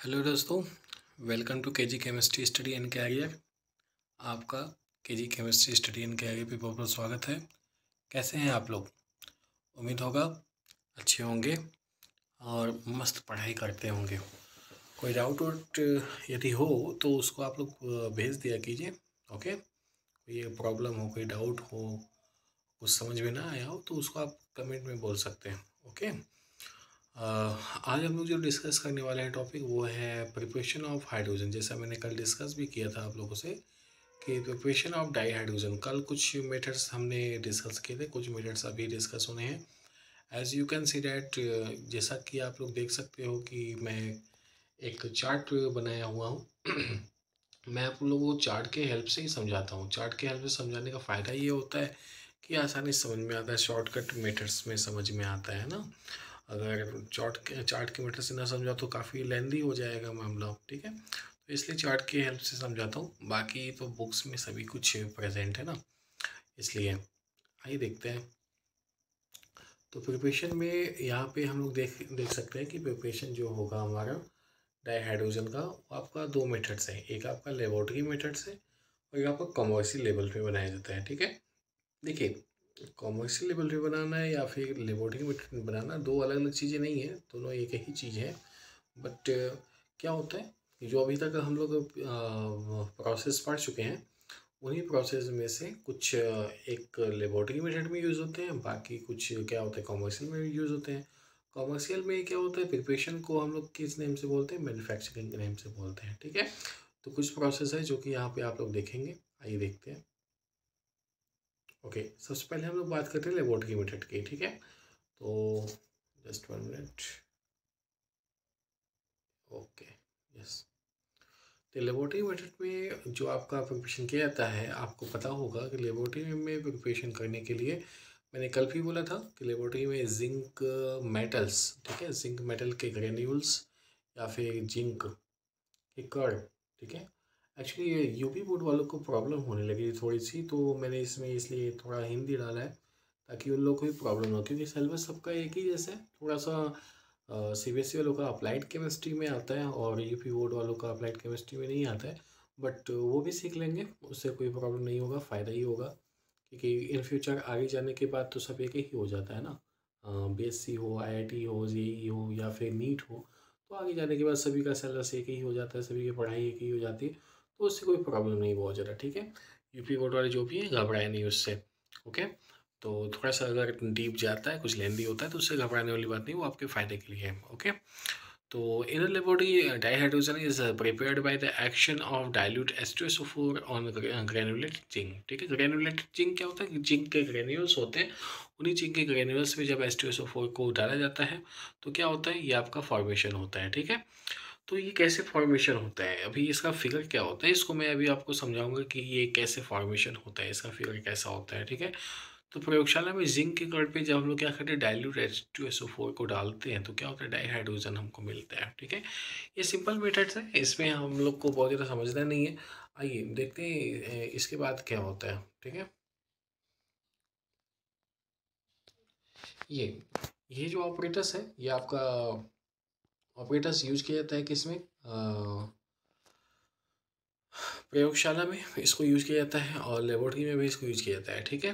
Hello दोस्तों, welcome to KG chemistry study and career. आपका KG chemistry study and career पे बहुत बहुत स्वागत है। कैसे हैं आप लोग? उम्मीद होगा अच्छे होंगे और मस्त पढ़ाई करते होंगे। कोई डाउट वाउट यदि हो तो उसको आप लोग भेज दिया कीजिए। ओके, कोई प्रॉब्लम हो, कोई डाउट हो, कुछ समझ में ना आया हो तो उसको आप कमेंट में बोल सकते हैं। ओके, आज हम लोग जो डिस्कस करने वाले हैं टॉपिक वो है प्रिपरेशन ऑफ हाइड्रोजन। जैसा मैंने कल डिस्कस भी किया था आप लोगों से कि प्रिपरेशन ऑफ डाई हाइड्रोजन, कल कुछ मेथड्स हमने डिस्कस किए थे, कुछ मेथड्स अभी डिस्कस होने हैं। As you can see that, जैसा कि आप लोग देख सकते हो कि मैं एक चार्ट बनाया हुआ हूँ। मैं आप लोगों को चार्ट के हेल्प से ही समझाता हूँ। चार्ट के हेल्प से समझाने का फ़ायदा ये होता है कि आसानी से समझ में आता है, शॉर्टकट मेथड्स में समझ में आता है ना। अगर चार्ट के मेथड से ना समझा तो काफ़ी लेंदी हो जाएगा मामला, ठीक है। तो इसलिए चार्ट की हेल्प से समझाता हूँ। बाकी तो बुक्स में सभी कुछ प्रेजेंट है ना, इसलिए आइए देखते हैं। तो प्रिपरेशन में यहाँ पे हम लोग देख सकते हैं कि प्रिपरेशन जो होगा हमारा डाई हाइड्रोजन का, वो आपका दो मेथड से है। एक आपका लेबोरेटरी मेथड से और एक आपका कमर्शियल लेवल पे बनाया जाता है, ठीक है। देखिए, कॉमर्शियल लेवल पे बनाना है या फिर लेबोरेटरी में बनाना, दो अलग अलग चीज़ें नहीं है, दोनों एक ही चीज़ है। बट क्या होता है कि जो अभी तक हम लोग प्रोसेस पढ़ चुके हैं, उन्हीं प्रोसेस में से कुछ एक लेबोरेटरी मेथड में यूज़ होते हैं, बाकी कुछ क्या होता है कॉमर्शियल में यूज़ होते हैं। कॉमर्शियल में क्या होता है, प्रिपरेशन को हम लोग किस नेम से बोलते हैं, मैन्युफैक्चरिंग के नेम से बोलते हैं, ठीक है। तो कुछ प्रोसेस है जो कि यहाँ पे आप लोग देखेंगे, आइए देखते हैं। ओके, सबसे पहले हम लोग बात करते हैं लेबोरेटरी मेथड की, ठीक है। तो जस्ट 1 मिनट। Okay, yes. तो लेबोरेटरी मेथड में जो आपका प्रिपरेशन किया जाता है, आपको पता होगा कि लेबोरेटरी में प्रिपरेशन करने के लिए मैंने कल भी बोला था कि लेबोरेटरी में जिंक मेटल्स, ठीक है, जिंक मेटल के ग्रेन्यूल्स या फिर जिंक के कण, ठीक है। एक्चुअली ये यूपी बोर्ड वालों को प्रॉब्लम होने लगी थोड़ी सी, तो मैंने इसमें इसलिए थोड़ा हिंदी डाला है ताकि उन लोग को भी प्रॉब्लम हो, क्योंकि सिलेबस सबका एक ही जैसा है। थोड़ा सा सीबीएसई वालों का अप्लाइड केमिस्ट्री में आता है और यूपी बोर्ड वालों का अप्लाइड केमिस्ट्री में नहीं आता है। बट वो भी सीख लेंगे, उससे कोई प्रॉब्लम नहीं होगा, फ़ायदा ही होगा। क्योंकि इन फ्यूचर आगे जाने के बाद तो सब एक ही हो जाता है ना। बीएससी हो, आईआईटी हो, जेईई हो या फिर नीट हो, तो आगे जाने के बाद सभी का सिलेबस एक ही हो जाता है, सभी की पढ़ाई एक ही हो जाती है। तो उससे कोई प्रॉब्लम नहीं बहुत ज़्यादा, ठीक है। यूपी बोर्ड वाले जो भी हैं घबराए नहीं उससे। ओके, तो थोड़ा सा अगर डीप जाता है, कुछ लेंदी होता है, तो उससे घबराने वाली बात नहीं, वो आपके फ़ायदे के लिए है। ओके, तो inner laboratory dihydrogen is prepared by the action of dilute H2SO4 on granulated zinc, ठीक है। ग्रेनुलेटेड जिंक क्या होता है कि जिंक के ग्रेन्यूल्स होते हैं, उन्हीं जिंक के ग्रेन्यूल्स में जब H2SO4 को डाला जाता है तो क्या होता है, ये आपका फॉर्मेशन होता है, ठीक है। तो ये कैसे फॉर्मेशन होता है, अभी इसका फिगर क्या होता है, इसको मैं अभी आपको समझाऊंगा कि ये कैसे फॉर्मेशन होता है, इसका फिगर कैसा होता है, ठीक है। तो प्रयोगशाला में जिंक के कण पे जब हम लोग क्या करते हैं, डाइल्यूट H2SO4 को डालते हैं तो क्या होता है, डाइहाइड्रोजन हमको मिलता है, ठीक है। ये सिंपल मेथड्स है, इसमें हम लोग को बहुत ज़्यादा समझना नहीं है। आइए देखते हैं इसके बाद क्या होता है, ठीक है। ये ये जो ऑपरेटर्स है, ये आपका ऑपरेटर्स यूज किया जाता है किसमें, प्रयोगशाला में इसको यूज किया जाता है और लेबोरेटरी में भी इसको यूज किया जाता है, ठीक है।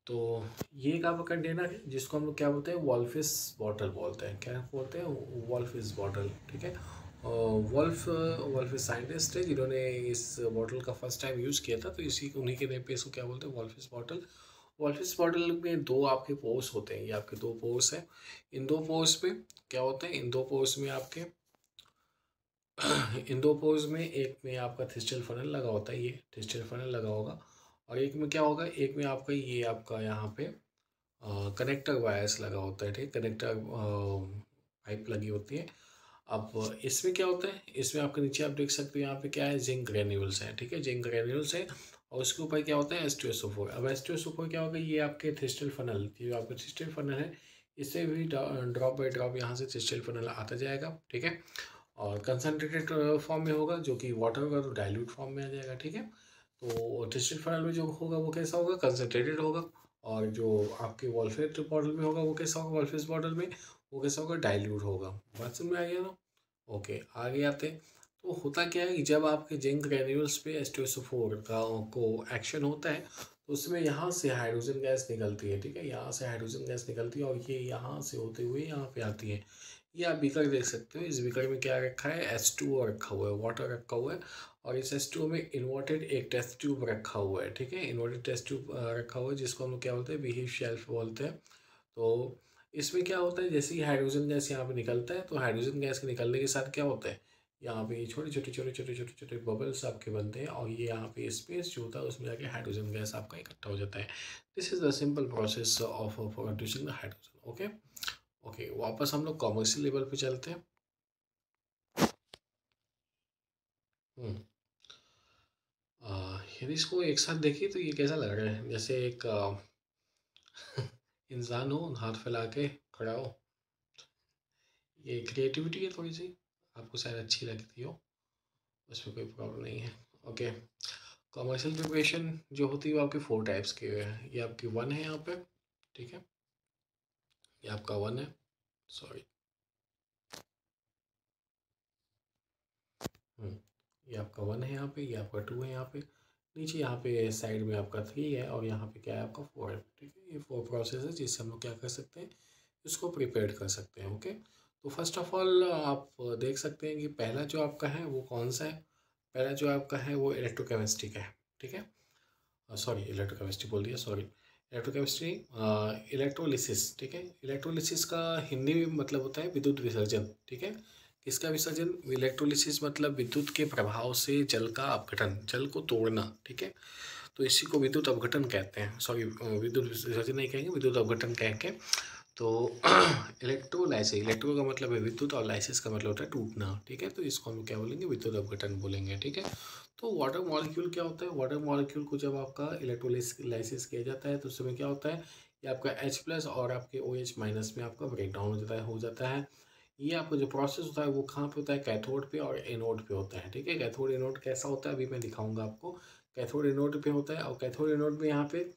तो ये एक आपका कंटेनर है जिसको हम लोग क्या बोलते हैं, वॉल्फिस बॉटल बोलते हैं। क्या बोलते हैं, वॉल्फिस बॉटल, ठीक है। वॉल्फ वॉल्फिस साइंटिस्ट है जिन्होंने इस बॉटल का फर्स्ट टाइम यूज़ किया था, तो इसी उन्हीं के नेम पे इसको क्या बोलते हैं, वॉल्फिस बॉटल। वॉल्फिस बॉटल में दो आपके पोर्स होते हैं, ये आपके दो पोर्स हैं। इन दो पोर्स में क्या होता है, इन दो पोर्स में आपके इन दो पोर्स में एक में आपका थिस्टल फनल लगा होता है, ये थिस्टल फनल लगा होगा, और एक में क्या होगा, एक में आपका ये आपका यहाँ पे कनेक्टर वायर्स लगा होता है, ठीक, कनेक्टर पाइप लगी होती है। अब इसमें क्या होता है, इसमें आपके नीचे आप देख सकते हो यहाँ पे क्या है, जिंक ग्रेन्यूल्स हैं, ठीक है, जिंक ग्रेन्यूल्स है। और उसके ऊपर क्या होता है, H2SO4। अब H2SO4 क्या होगा, ये आपके थिस्टल फनल, ये जो आपका थिस्टल फनल है, इससे भी ड्रॉप बाय ड्रॉप यहाँ से थिस्टल फनल आता जाएगा, ठीक है। और कंसनट्रेटेड फॉर्म में होगा, जो कि वाटर होगा तो डाइल्यूट फॉर्म में आ जाएगा, ठीक है। तो डिस्टिल फनल में जो होगा वो कैसा होगा, कंसनट्रेटेड होगा। और जो आपके वॉल्फेट बॉटल में होगा वो कैसा होगा, वॉल्फिस बॉटल में वो कैसा होगा, डाइल्यूट होगा। बात समझ में आ गया ना। ओके, आगे आते हैं। तो होता क्या है कि जब आपके जिंक ग्रेन्यूल्स पे H2SO4 का को एक्शन होता है तो उसमें यहाँ से हाइड्रोजन गैस निकलती है, ठीक है, यहाँ से हाइड्रोजन गैस निकलती है और ये यहाँ से होते हुए यहाँ पे आती है। ये आप बीकर देख सकते हो, इस बीकर में क्या रखा है, H2O रखा हुआ है, वाटर रखा हुआ है और इस H2O में इन्वर्टेड एक टेस्ट ट्यूब रखा हुआ है, ठीक है, इन्वर्टेड टेस्ट ट्यूब रखा हुआ है जिसको हम लोग क्या बोलते हैं, बीहीफ शेल्फ बोलते हैं। तो इसमें क्या होता है, जैसे ही हाइड्रोजन गैस यहाँ पे निकलता है तो हाइड्रोजन गैस के निकलने के साथ क्या होता है, यहाँ पे छोटे छोटे छोटे छोटे छोटे छोटे बबल्स आपके बनते हैं और ये यहाँ पे स्पेस जो होता है उसमें जाके हाइड्रोजन गैस आपका इकट्ठा हो जाता है। This is the simple process of producing the hydrogen. Okay okay, वापस हम लोग कॉमर्शियल लेवल पे चलते हैं। हम्म, यदि इसको एक साथ देखिए तो ये कैसा लग रहा है, जैसे एक इंसान हो, हाथ फैला के खड़ा हो। ये क्रिएटिविटी है थोड़ी सी, आपको शायद अच्छी लगती हो, उसमें कोई प्रॉब्लम नहीं है। ओके, कमर्शियल प्रिपरेशन जो होती है वो आपके 4 टाइप्स की है। ये आपकी 1 है यहाँ पे, ठीक है, ये आपका 1 है, सॉरी, ये आपका 1 है यहाँ पे, ये आपका 2 है यहाँ पे, नीचे यहाँ पे साइड में आपका 3 है और यहाँ पे क्या है आपका 4 है, ठीक है। ये 4 प्रोसेस है जिससे हम लोग क्या कर सकते हैं, इसको प्रिपेयर कर सकते हैं। ओके, तो फर्स्ट ऑफ ऑल आप देख सकते हैं कि पहला जो आपका है वो कौन सा है, पहला जो आपका है वो इलेक्ट्रोकेमिस्ट्री का है, ठीक है, सॉरी इलेक्ट्रोकेमिस्ट्री बोल दिया, सॉरी, इलेक्ट्रोकेमिस्ट्री, इलेक्ट्रोलिसिस, ठीक है। इलेक्ट्रोलिसिस का हिंदी में मतलब होता है विद्युत विसर्जन, ठीक है। किसका विसर्जन, इलेक्ट्रोलिसिस मतलब विद्युत के प्रभाव से जल का अपघटन, जल को तोड़ना, ठीक है। तो इसी को विद्युत अपघटन कहते हैं, सॉरी विद्युत विसर्जन नहीं कहेंगे, विद्युत अपघटन कहेंगे। तो इलेक्ट्रोलाइसिस, इलेक्ट्रो का मतलब है विद्युत और लाइसिस का मतलब होता है टूटना, ठीक है। तो इसको हम क्या बोलेंगे, विद्युत अपघटन बोलेंगे, ठीक है। तो वाटर मॉलिक्यूल क्या होता है, वाटर मॉलिक्यूल को जब आपका इलेक्ट्रोलाइसिस किया जाता है तो उस समय क्या होता है, ये आपका H+ और आपके OH- में आपका ब्रेक डाउन हो जाता है। ये आपका जो प्रोसेस होता है वो कहाँ पे होता है, कैथोड पे और एनोड पे होता है, ठीक है। कैथोड एनोड कैसा होता है अभी मैं दिखाऊंगा आपको। कैथोड एनोड पे होता है और कैथोड एनोड में यहाँ पे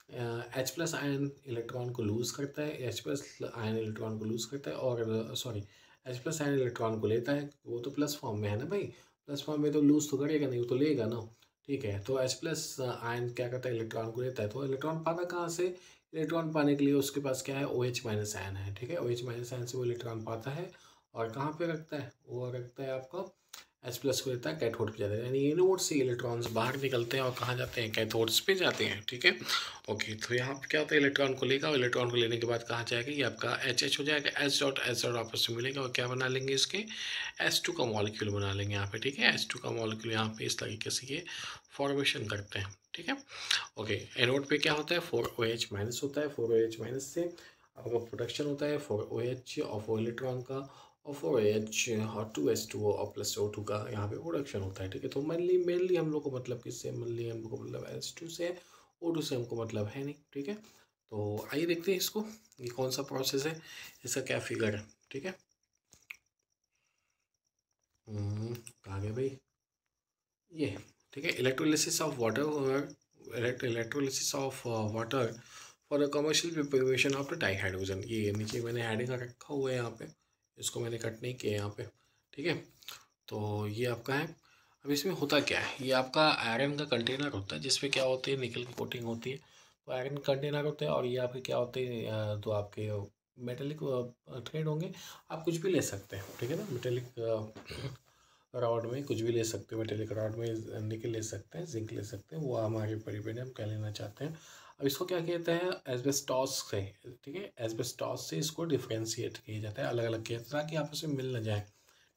H+ आयन इलेक्ट्रॉन को लूज़ करता है, H+ आयन इलेक्ट्रॉन को लूज़ करता है और सॉरी H+ आयन इलेक्ट्रॉन को लेता है, वो तो प्लस फॉर्म में है ना भाई, प्लस फॉर्म में तो लूज़ तो करेगा नहीं, वो तो लेगा ना, ठीक है। तो H+ आयन क्या करता है, इलेक्ट्रॉन को लेता है, तो इलेक्ट्रॉन पाता कहाँ से, इलेक्ट्रॉन पाने के लिए उसके पास क्या है, OH- आयन है, ठीक है। OH- आयन से वो इलेक्ट्रॉन पाता है और कहाँ पे रखता है, वो रखता है आपका H+ को लेता है, कैथोड पे जाता है, यानी एनोड से इलेक्ट्रॉन्स बाहर निकलते हैं और कहाँ जाते हैं, कैथोड्स पे जाते हैं, ठीक है। ओके, तो यहाँ पे क्या होता है, इलेक्ट्रॉन को लेगा और इलेक्ट्रॉन को लेने के बाद कहाँ जाएगा, ये आपका H हो जाएगा, H डॉट आपस में मिलेगा और क्या बना लेंगे, इसके H2 का मॉलिक्यूल बना लेंगे यहाँ पे, ठीक है। H2 का मॉलिक्यूल यहाँ पे इस तरीके से ये फॉर्मेशन करते हैं, ठीक है। ओके, एनोड पे क्या होता है, 4OH- होता है, 4OH- से आपका प्रोडक्शन होता है 4OH और 4 इलेक्ट्रॉन का और 4OH और 2H2O और प्लस O2 का यहाँ पे प्रोडक्शन होता है, ठीक है। तो मेनली हम लोग को मतलब किससे, मेनली हम लोग को मतलब H2 से, O2 से हमको मतलब है नहीं, ठीक है। तो आइए देखते हैं इसको, ये कौन सा प्रोसेस है, इसका क्या फिगर है, ठीक है। कहाँ गया भाई, ये है, ठीक है। Electrolysis of water, electrolysis of water for the commercial preparation of the dihydrogen, ये नीचे मैंने हेडिंग रखा हुआ है यहाँ पे, इसको मैंने कट नहीं किया यहाँ पे, ठीक है। तो ये आपका है। अब इसमें होता क्या है, ये आपका आयरन का कंटेनर होता है जिसपे क्या होती है, निकल की कोटिंग होती है, तो आयरन कंटेनर होते हैं और ये आपके क्या होते हैं, तो आपके मेटेलिक थ्रेड होंगे, आप कुछ भी ले सकते हैं, ठीक है ना। मेटेलिक रॉड में कुछ भी ले सकते हो, मेटेलिक रॉड में निकल ले सकते हैं, जिंक ले सकते हैं, वो हमारे ऊपर डिपेंड है हम क्या लेना चाहते हैं। अब इसको क्या कहते हैं, एस्बेस्टॉस से, ठीक है, एस्बेस्टॉस से इसको डिफ्रेंशिएट किया जाता है, अलग अलग किया जाता है ताकि आपस में मिल ना जाए,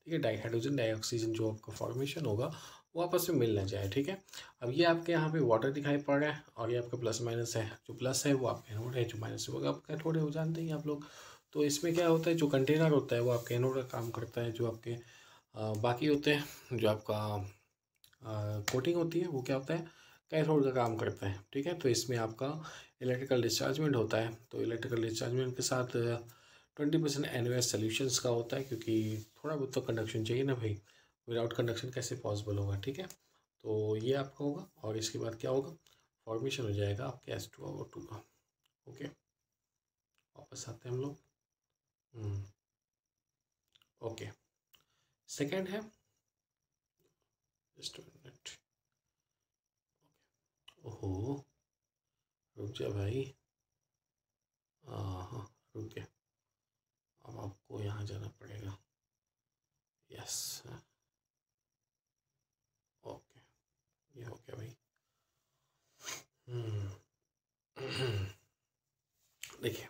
ठीक है। डाईहाइड्रोजन डाइऑक्सीजन जो आपका फॉर्मेशन होगा वो आपस में मिल ना जाए, ठीक है। अब ये आपके यहाँ पे वाटर दिखाई पड़ रहा है और ये आपका प्लस माइनस है, जो प्लस है वो आपका एनोड है, जो माइनस है वो आपका कैथोड है, वो जानते हैं आप लोग। तो इसमें क्या होता है, जो कंटेनर होता है वो आपके एनोड का काम करता है, जो आपके बाकी होते हैं, जो आपका कोटिंग होती है वो क्या होता है, कैथोड का काम करता है, ठीक है। तो इसमें आपका इलेक्ट्रिकल डिस्चार्जमेंट होता है, तो इलेक्ट्रिकल डिस्चार्जमेंट के साथ 20% NaOH सोल्यूशंस का होता है, क्योंकि थोड़ा बहुत तो कंडक्शन चाहिए ना भाई, विदाउट कंडक्शन कैसे पॉसिबल होगा, ठीक है। तो ये आपका होगा और इसके बाद क्या होगा, फॉर्मेशन हो जाएगा आपके H2O2 का। ओके, वापस आते हैं हम लोग। ओके, सेकेंड है, जस्ट मिनट, ओहो रुक जा भाई, हाँ रुक गया, अब आपको यहाँ जाना पड़ेगा, यस ओके, ये हो गया भाई। देखिए,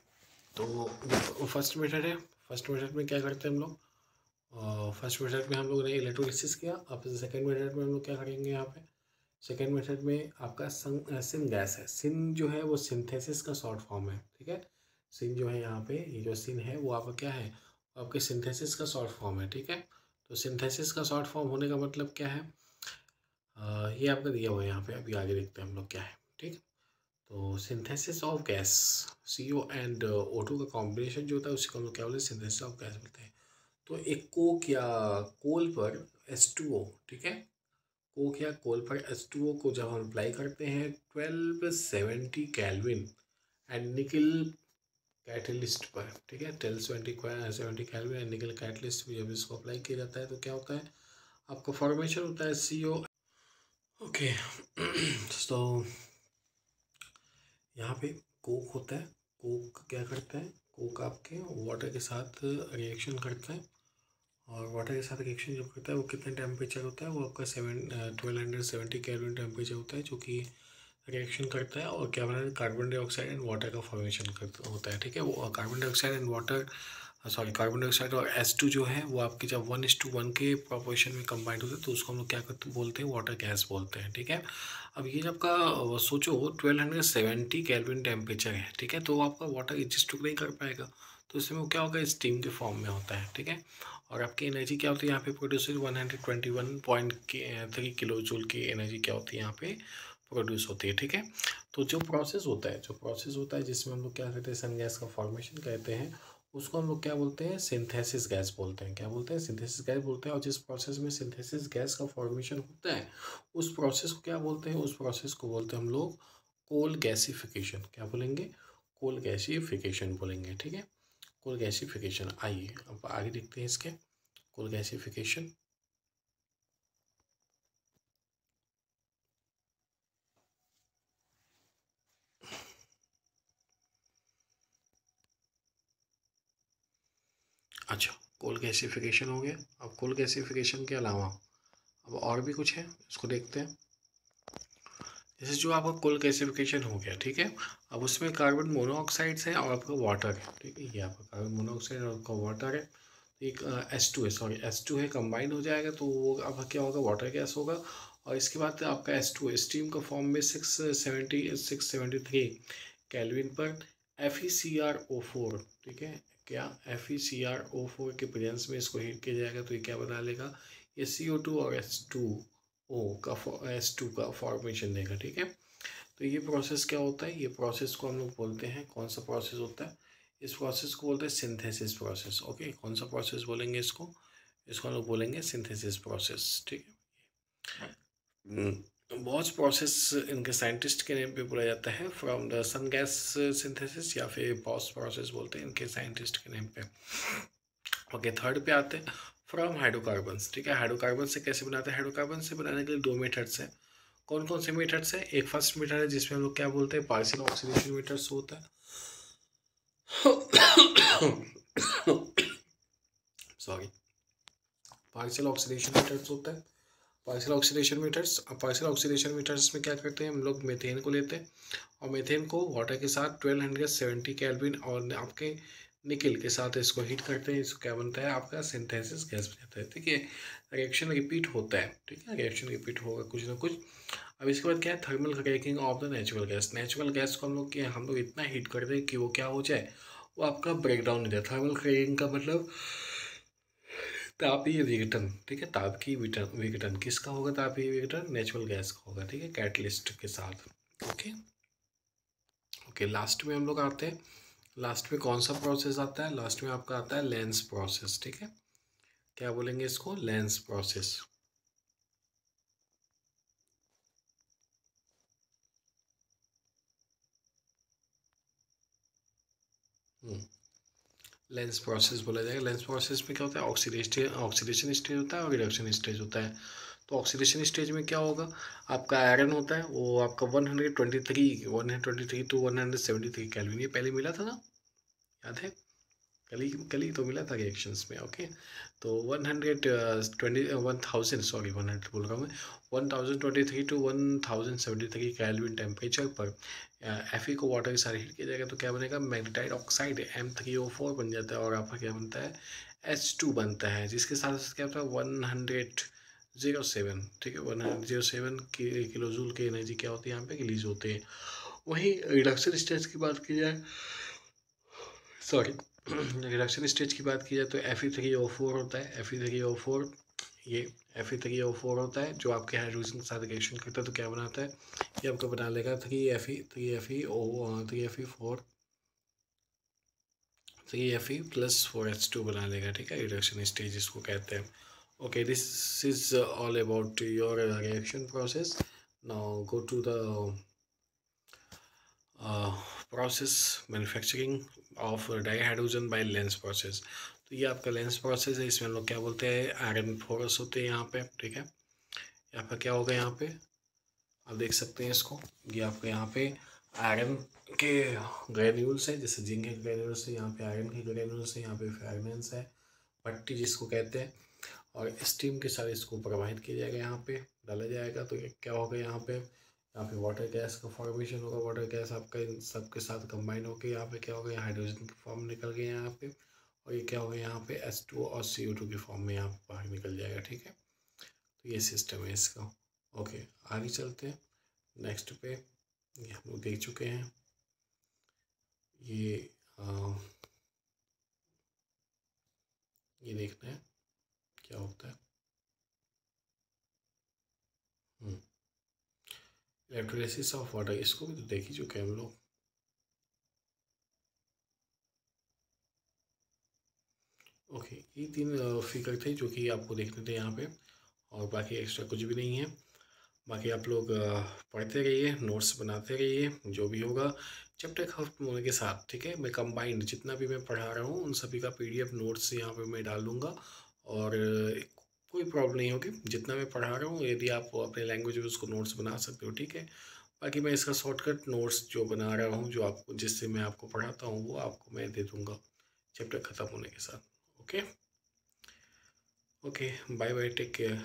तो फर्स्ट मेथड है, फर्स्ट मेथड में क्या करते हैं हम लोग, फर्स्ट मेथड में हम लोग ने इलेक्ट्रोलिसिस किया। अब सेकेंड मेथड में हम लोग क्या करेंगे, यहाँ पे सेकेंड मेथड में आपका सिन गैस है। सिन जो है वो सिंथेसिस का शॉर्ट फॉर्म है, ठीक है। सिन जो है यहाँ पे, ये जो सिन है वो आपका क्या है, आपके सिंथेसिस का शॉर्ट फॉर्म है, ठीक है। तो सिंथेसिस का शॉर्ट फॉर्म होने का मतलब क्या है, ये आपका दिया हुआ है यहाँ पे, अभी आगे देखते हैं हम लोग क्या है, ठीक। तो synthesis of gas, CO and O2 का कॉम्बिनेशन जो होता है उसी को हम लोग क्या बोलते हैं, सिंथेसिस ऑफ गैस बोलते हैं। तो एक कोक या कोल पर H2O, ठीक है, कोक या कोल पर H2O को जब हम अप्लाई करते हैं 1270 केल्विन एंड निकल कैटलिस्ट पर, ठीक है, 1270 केल्विन एंड निकल कैटलिस्ट पर जब इसको अप्लाई किया जाता है तो क्या होता है, आपका फॉर्मेशन होता है CO। ओके तो यहाँ पे कोक होता है, कोक क्या करता है, कोक आपके वाटर के साथ रिएक्शन करता है, और वाटर के साथ रिएक्शन जब करता है वो कितने टेम्परेचर होता है, वो आपका 1270 केल्विन टेम्परेचर होता है, जो कि रिएक्शन करता है और क्या बना है, कार्बन डाइऑक्साइड एंड वाटर का फॉर्मेशन करता होता है, ठीक है। वो carbon dioxide and water, sorry carbon dioxide और H2 जो है वो आपकी जब 1:1 के प्रोपोर्शन में कंबाइंड होते हैं तो उसको हम लोग क्या करते बोलते हैं, वाटर गैस बोलते हैं, ठीक है। अब ये जब का सोचो 1270 केल्विन टेम्परेचर है, ठीक है, तो आपका वाटर एग्जिस्ट नहीं कर पाएगा, तो इसमें वो क्या होगा, स्टीम के फॉर्म में होता है, ठीक है। और आपकी एनर्जी क्या होती है यहाँ पे, प्रोड्यूस 121.3 किलो जूल की एनर्जी क्या होती है यहाँ पे प्रोड्यूस होती है, ठीक है। तो जो प्रोसेस होता है जिसमें हम लोग क्या कहते हैं, सन गैस का फॉर्मेशन कहते हैं, उसको हम लोग क्या बोलते हैं, सिंथेसिस गैस बोलते हैं। क्या बोलते हैं, सिंथेसिस गैस बोलते हैं। और जिस प्रोसेस में सिंथेसिस गैस का फॉर्मेशन होता है उस प्रोसेस को क्या बोलते हैं, उस प्रोसेस को बोलते हैं हम लोग कोल गैसिफिकेशन। क्या बोलेंगे, कोल गैसिफिकेशन बोलेंगे, ठीक है, कोल गैसिफिकेशन। आइए अब आगे देखते हैं इसके कोल गैसिफिकेशन। अच्छा, कोल गैसिफिकेशन हो गया। अब कोल गैसिफिकेशन के अलावा अब और भी कुछ है, इसको देखते हैं। जैसे जो आपका कोल गैसिफिकेशन हो गया, ठीक है, अब उसमें कार्बन मोनोऑक्साइड्स है और आपका वाटर है, ठीक है, ये आपका कार्बन मोनोऑक्साइड और आपका वाटर है। एक H2 है, सॉरी H2 है, कंबाइन हो जाएगा तो वो आपका क्या होगा, वाटर गैस होगा। और इसके बाद आपका H2 स्टीम का फॉर्म में 673 केल्विन पर FeCrO4, ठीक है, क्या FeCrO4 के प्रेजेंस में इसको हीट किया जाएगा तो ये क्या बना लेगा, ये CO2 और H2 का फॉर्मेशन देगा, ठीक है। तो ये प्रोसेस क्या होता है, ये प्रोसेस को हम लोग बोलते हैं, कौन सा प्रोसेस होता है, इस प्रोसेस को बोलते हैं सिंथेसिस प्रोसेस। ओके, कौन सा प्रोसेस बोलेंगे इसको, इसको हम लोग बोलेंगे सिंथेसिस प्रोसेस, ठीक है। बहुत प्रोसेस इनके साइंटिस्ट के नेम पे बोला जाता है, from the syngas synthesis, या फिर बॉस प्रोसेस बोलते हैं इनके साइंटिस्ट के नेम पे। ओके, थर्ड पे आते हैं फ्रॉम हाइड्रोकार्बन्स, ठीक है। हाइड्रोकार्बन से कैसे बनाते हैं, हाइड्रोकार्बन से बनाने के लिए दो मेथड्स हैं। कौन कौन से मेथड्स हैं, एक फर्स्ट मेथड है जिसमें हम लोग क्या बोलते हैं, पार्शियल ऑक्सीडेशन मेथड्स होता है सॉरी, पार्शियल ऑक्सीडेशन मेथड्स होता है। पार्शियल ऑक्सीडेशन मीटर्स में क्या करते हैं, हम लोग मीथेन को लेते हैं और मीथेन को वाटर के साथ 1270 केल्विन और आपके निकल के साथ इसको हीट करते हैं, इसको क्या बनता है, आपका सिंथेसिस गैस बन जाता है, ठीक है। रिएक्शन रिपीट होता है, ठीक है, रिएक्शन रिपीट होगा कुछ ना कुछ। अब इसके बाद क्या है, thermal cracking of the natural gas. Natural gas को हम लोग इतना हीट कर दें कि वो क्या हो जाए, वो आपका ब्रेकडाउन हो जाए। थर्मल क्रैकिंग का मतलब तापीय विघटन, ठीक है, तापीय विघटन किसका होगा, तापीय विघटन नेचुरल गैस का होगा, ठीक है, कैटलिस्ट के साथ। ओके ओके, लास्ट में हम लोग आते हैं, लास्ट में कौन सा प्रोसेस आता है, लास्ट में आपका आता है लेंस प्रोसेस, ठीक है। क्या बोलेंगे इसको, लेंस प्रोसेस। लेंस प्रोसेस बोला जाएगा। लेंस प्रोसेस में क्या होता है, ऑक्सीडेशन स्टेज होता है और रिडक्शन स्टेज होता है। तो ऑक्सीडेशन स्टेज में क्या होगा, आपका आयरन होता है वो आपका 123 टू 173 केल्विन, ये पहले मिला था ना, याद है, कल ही तो मिला था रिएक्शंस में। ओके, तो 1000 सॉरी 100 बोल रहा हूँ मैं, 1023 टू 1073 केल्विन टेम्परेचर पर Fe को वाटर के साथ हीट किया जाएगा तो क्या बनेगा, मैग्नेटाइट ऑक्साइड M3O4 बन जाता है और आपका क्या बनता है, H2 बनता है, जिसके साथ साथ क्या होता है 107, ठीक है, 107 किलो जूल की एनर्जी क्या होती है यहाँ पे रिलीज होते हैं। वहीं रिडक्शन स्टेज की बात की जाए, सॉरी रिडक्शन स्टेज की बात की जाए तो Fe3O4 होता है, Fe3O4, ये Fe3O4 होता है जो आपके हाइड्रोजन के साथ रिएक्शन करता है तो क्या बनाता है, ये आपको बना लेगा 3Fe प्लस 4H2 बना लेगा, ठीक है, रिडक्शन स्टेज इसको कहते हैं। Okay, this is all about your reaction process. Now go to the process manufacturing of dihydrogen by Lane's process. तो ये आपका लेंस प्रोसेस है, इसमें हम लोग क्या बोलते हैं, आयरन फोरस होते हैं यहाँ पे, ठीक है। यहाँ पर क्या होगा, यहाँ पे आप देख सकते हैं इसको, ये आपके यहाँ पे आयरन के ग्रेन्यूल्स है, जैसे जिंक के ग्रेन्यूल्स है, यहाँ पे आयरन के ग्रेन्यूल्स है, यहाँ पे फ्रेगमेंट्स है, पट्टी जिसको कहते हैं, और स्टीम के साथ इसको प्रवाहित किया जाएगा, यहाँ पे डाला जाएगा तो ये क्या होगा, यहाँ पे वाटर गैस का फॉर्मेशन होगा। वाटर गैस आपका इन सब के साथ कंबाइन होकर यहाँ पे क्या होगा, हाइड्रोजन की फॉर्म निकल गई यहाँ पे, और ये क्या होगा, यहाँ पे H2 और CO2 की फॉर्म में यहाँ पे बाहर निकल जाएगा, ठीक है। तो ये सिस्टम है इसका। ओके, आगे चलते हैं नेक्स्ट पे। ये हम लोग देख चुके हैं, ये ये देखना है क्या होता है। इलेक्ट्रोलिसिस ऑफ वाटर, इसको भी तो देख ही चुके हैं हम लोग। ओके, ये तीन फिगर थे जो कि आपको देखने थे यहाँ पे, और बाकी एक्स्ट्रा कुछ भी नहीं है। बाकी आप लोग पढ़ते रहिए, नोट्स बनाते रहिए, जो भी होगा चैप्टर खत्म होने के साथ, ठीक है, मैं कंबाइंड जितना भी मैं पढ़ा रहा हूँ उन सभी का PDF नोट्स यहाँ पे मैं डाल दूँगा, और कोई प्रॉब्लम नहीं होगी, जितना मैं पढ़ा रहा हूँ यदि आप अपने लैंग्वेज में उसको नोट्स बना सकते हो, ठीक है। बाकी मैं इसका शॉर्टकट नोट्स जो बना रहा हूँ, जो आपको जिससे मैं आपको पढ़ाता हूँ वो आपको मैं दे दूँगा चैप्टर ख़त्म होने के साथ। Okay, okay, bye bye, take care.